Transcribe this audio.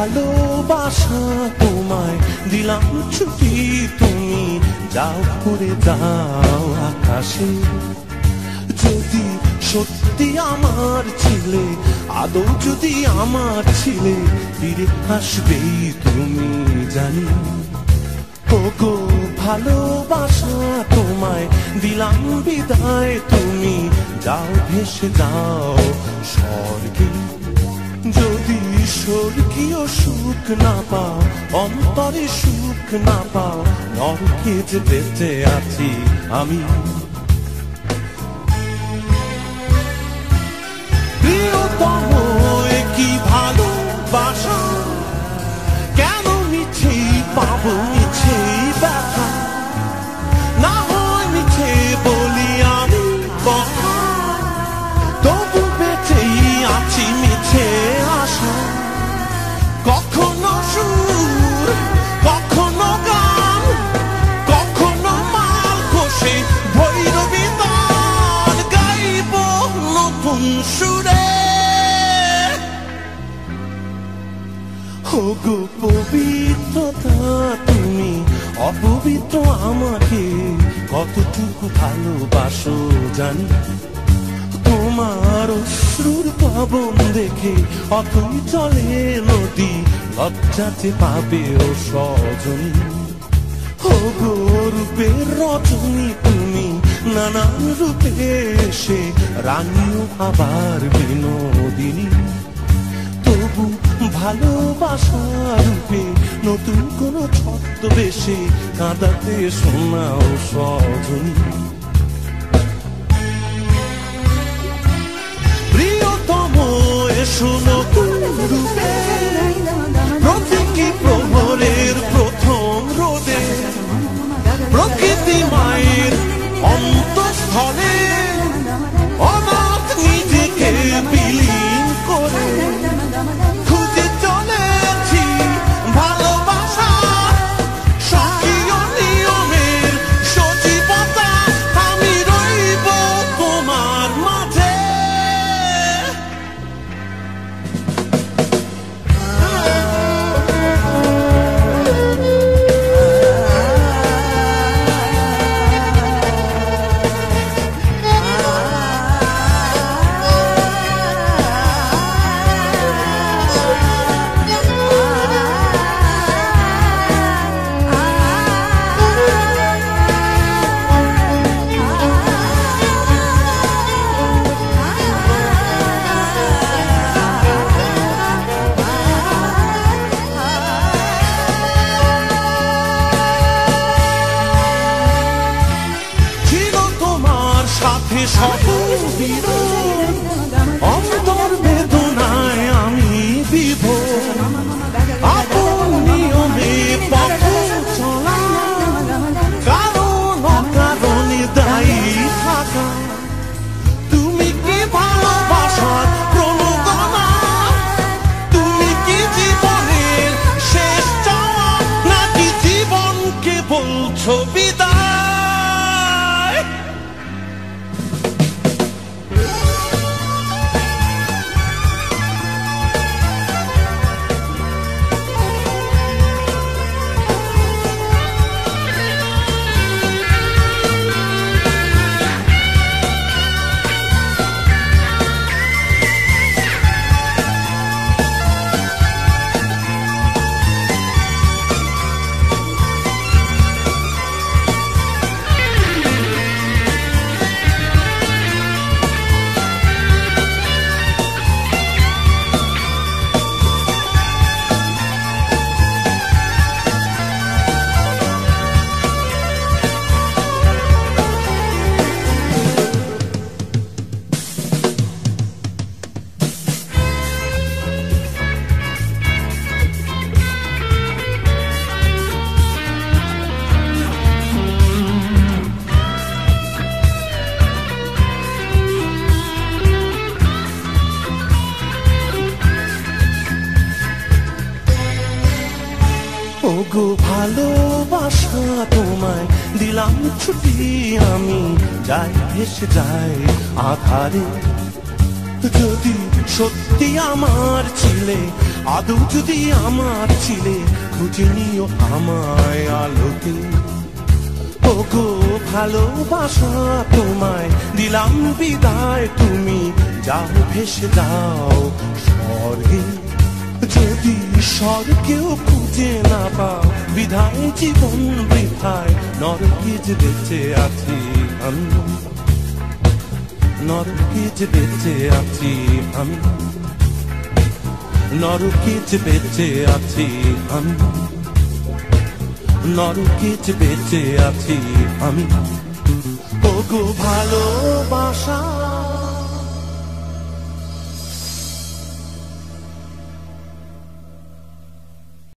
ভালোবাসা তোমায় দিলাম ছুটি, তুমি যাও করে দাও আকাশে। যদি সত্যি আমার ছিলে, আদৌ যদি আমার ছিলে, ফিরে আসবেই তুমি জানি। ওগো ভালোবাসা তোমায় দিলাম বিদায়, তুমি যাও ভেসে যাও স্বর্গে। যদি স্বর্গীয় সুখ না পাও, অন্তরে সুখ না পাও, নরকে যে বেঁচে আছি আমি। প্রিয়তম কি ভালোবাসা, কেন মিছেই পাবো মিছেই ব্যথা, না হয় মিছে বলি আমি কথা, তবু বেঁচেই আছি মিছে আশা। কখনো সুর, কখনো গান, কখনো মাল কষে ভৈরবী তান, গাইব নতুন সুরে। ওগো পবিত্রতা তুমি অপবিত্র আমাকে, কতটুকু ভালোবাসো জানি। তোমার অশ্রুর পবন দেখে অথই চলে নদী, লজ্জাতে পাবে ও সজনী। ওগো রূপের রজনী তুমি, নানান রূপে এসে রানীও আবার বিনোদিনী। তবু ভালোবাসা রূপে নতুন কোন ছদ্মবেশে কাঁদাতে শোনাও সজনী। প্রিয়তম এসো নতুন রূপে, প্রতীকী প্রহরের প্রথম রোদে, প্রকৃতি মায়ের অন্তঃস্থলে অনাথ নিজেকে বিলীন করে, খুঁজে চলেছি ভালোবাসা স্বকীয় নিয়মের সজীবতা, আমি রইব তোমার মাঝে। অন্তর বেদনায় আমি বিভোর, আপন নিয়মে পথ চলা, কারণ অকারণে দায়ী থাকা। তুমি কি ভালোবাসার প্রণোদনা, তুমি কি জীবনের শেষ চাওয়া, নাকি জীবনকে বলছো বিদায়? ওগো ভালোবাসা তোমায় দিলাম ছুটি, আমি যাই ভেসে যাই আধারে। যদি সত্যি আমার ছিলে, আদৌ যদি আমার ছিলে, খুঁজে নিও আমায় আলোতে। ওগো ভালোবাসা তোমায় দিলাম বিদায়, তুমি যাও ভেসে যাও স্বর্গে। যদি স্বর্গেও খুঁজে না পাও, বিধায় জীবন বৃথায়, নরকে যে বেঁচে আছি আমি, নরকে যে বেঁচে আছি আমি, নরকে যে বেঁচে আছি আমি, নরকে যে বেঁচে আছি আমি। ওগো ভালোবাসা